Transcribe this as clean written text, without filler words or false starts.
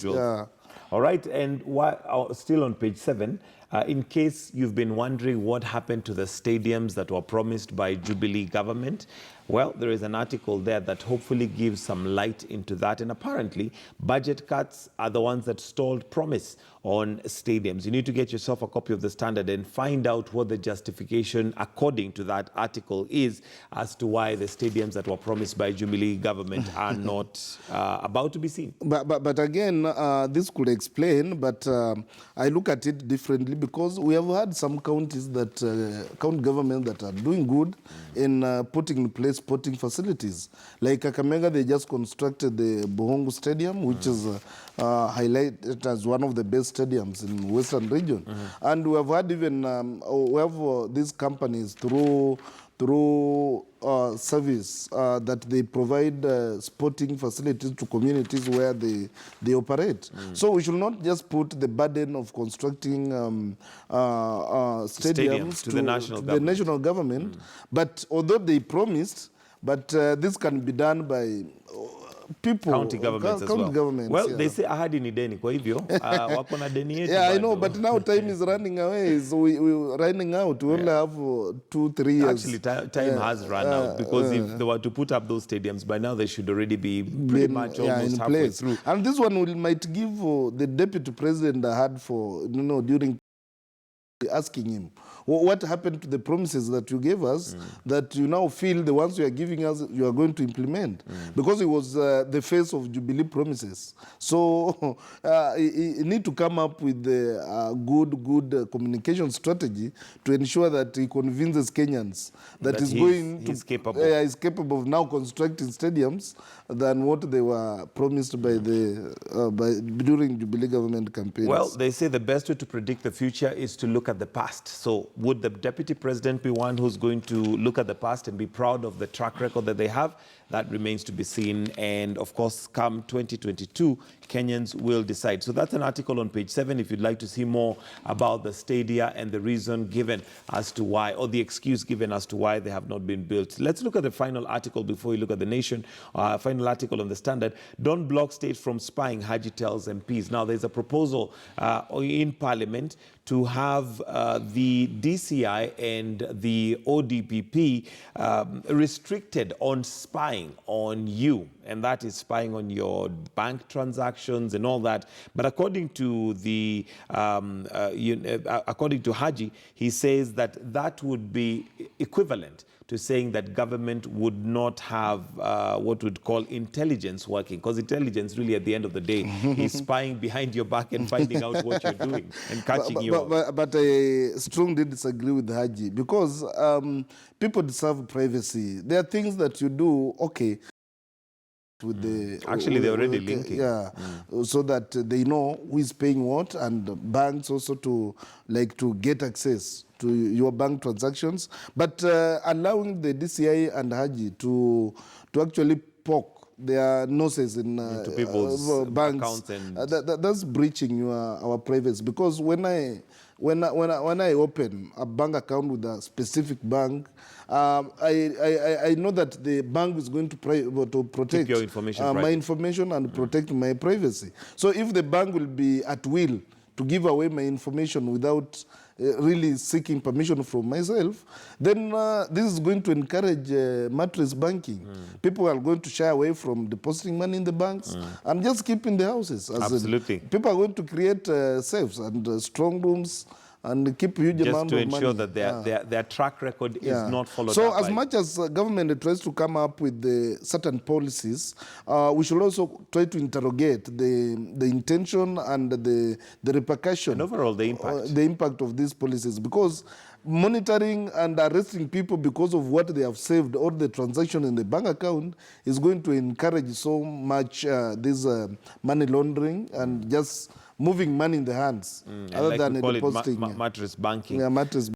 individuals. Yeah. All right, and still on page 7, in case you've been wondering what happened to the stadiums that were promised by Jubilee government, well, there is an article there that hopefully gives some light into that. And apparently, budget cuts are the ones that stalled promise on stadiums. You need to get yourself a copy of the Standard and find out what the justification, according to that article, is as to why the stadiums that were promised by Jubilee government are not about to be seen. But again, this could explain, but I look at it differently because we have had some counties that, county governments that are doing good in putting in place sporting facilities. Like Kakamega, they just constructed the Bohongu Stadium, which is highlighted as one of the best stadiums in Western region. And we have had even, we have these companies through service that they provide sporting facilities to communities where they operate. So we should not just put the burden of constructing stadiums to the national government. But although they promised, but this can be done by people, county governments as well. Governments, they say ahadi ni deni, kwa hivyo wako na deni yetu. Yeah, I know, but now time is running away. So we're running out. We only have 2-3 years. Actually, time has run out, because if they were to put up those stadiums, by now they should already be pretty much almost halfway through. And this one might give the deputy president a hard for, during asking him, what happened to the promises that you gave us that you now feel the ones you are giving us you are going to implement? Because it was the face of Jubilee promises. So you need to come up with a good communication strategy to ensure that he convinces Kenyans that he's capable of now constructing stadiums than what they were promised by during Jubilee government campaigns. Well, they say the best way to predict the future is to look at the past. So would the deputy president be one who's going to look at the past and be proud of the track record that they have? That remains to be seen. And of course, come 2022, Kenyans will decide. So that's an article on page 7 if you'd like to see more about the stadia and the reason given as to why, or the excuse given as to why they have not been built. Let's look at the final article before we look at the Nation. Final article on the Standard. Don't block state from spying, Haji tells MPs. Now, there's a proposal in Parliament to have the DCI and the ODPP restricted on spying on you, and that is spying on your bank transactions and all that. But according to the according to Haji, he says that that would be equivalent to saying that government would not have what we'd call intelligence working, because intelligence really at the end of the day is spying behind your back and finding out what you're doing and catching you out. But I strongly disagree with Haji, because people deserve privacy. There are things that you do, okay, with the actually they're already linking, so that they know who is paying what, and banks also to get access to your bank transactions. But allowing the DCI and Haji to actually poke their noses into people's banks accounts, and that's breaching our privacy. Because when I open a bank account with a specific bank, I know that the bank is going to protect your information, my information and protect my privacy. So if the bank will be at will to give away my information without really seeking permission from myself, then this is going to encourage mattress banking. People are going to shy away from depositing money in the banks and just keep in the houses. Absolutely. People are going to create safes and strong rooms and keep huge amount of money. Just to ensure that their track record is not followed so up. So as much as government tries to come up with certain policies, we should also try to interrogate the intention and the repercussion. And overall the impact. The impact of these policies. Because monitoring and arresting people because of what they have saved or the transaction in the bank account is going to encourage so much this money laundering and just moving money in the hands, other than depositing. Mattress banking. Yeah, mattress